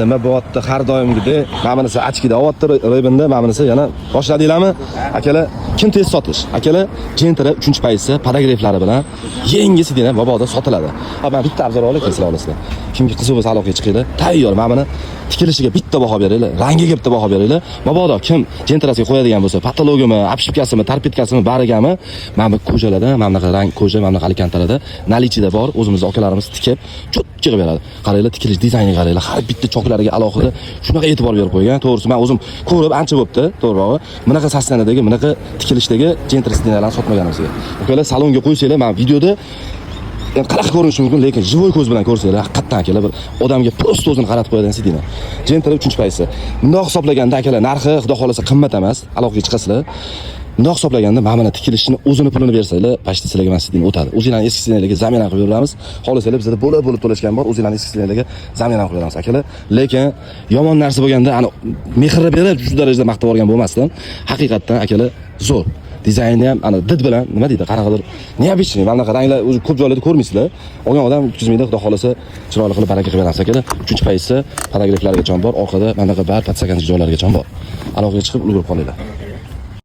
Nima bo'lyapti har doimgidek mana bunisi achkida olyapti Ray-Banda, mana bunisi yana boshladinglarmi? Akalar, kim tez sotish? Akalar, Gentra 3-paysi podogreflari bilan yengisi degan mabodo sotiladi. Men bitta obzor olib kelsa olasizlar. Kimga qiziq bo'lsa aloqaga chiqinglar. Tayyor, mana buni tikilishiga bitta baho beringlar, rangiga bitta baho beringlar. Mabodo kim Gentrasiga qo'yadigan bo'lsa, patologiyami, apshipkasimi, tarpitkasimi, barigami, mana bu ko'jalarda, mana bunaqa rang koja, mana bunaqa alikantarada nalichida bor, o'zimizning akalarimiz tikib, cho'tkiga beradi. Qaranglar, tikilish dizayniga qaranglar. Har bitta choklariga alohida shunaqa e'tibor berib qo'ygan. To'g'risi, men o'zim ko'rib ancha bo'pti, to'g'rirog'i. Bunaqa sastanadagi, bunaqa tikilishdagi Gentra stinalarni sotmaganman sizga. Ukalar, salonga qo'ysanglar, men videoda qanaqa ko'rinishi mumkin, lekin живой ko'z bilan ko'rsanglar, haqiqatan akalar bir odamga prosta o'zini qaratib qo'yadigan sidina. Gentra 3-paysi. Bundoq hisoblaganda akalar, narxi xudo xolasa qimmat emas, aloqaga chiqasizlar. Bundoq hisoblaganda mana buni tikilishini o'zini pulini bersanglar, pashta sizlarga mana sidina o'tadi. O'zingizlarning eski sidinalarga zamina qilib beramiz. Xohlasangiz bizda bo'lib to'lashgan bor, o'zingizlarning eski sidinalarga zamina qilib beramiz akalar. Lekin yomon narsa bo'lganda, ana mehrni berib shu darajada maqtab olgan bo'lmasdan, haqiqatan akalar zo'r. Dizaynni ham ana did bilan nima deydi, qanaqadir neobычный, mana bunaqa ranglar o'zi ko'p joylarda ko'rmaysizlar. Olgan odam o'tkazmaydi, xudo xolasa chiroyli qilib baraka qilib beramiz akalar. 3-paysi podogreflargacha bor, orqada mana bunaqa bar patsakanchi joylargacha bor. Aloqaga chiqib ulgurib qolinglar.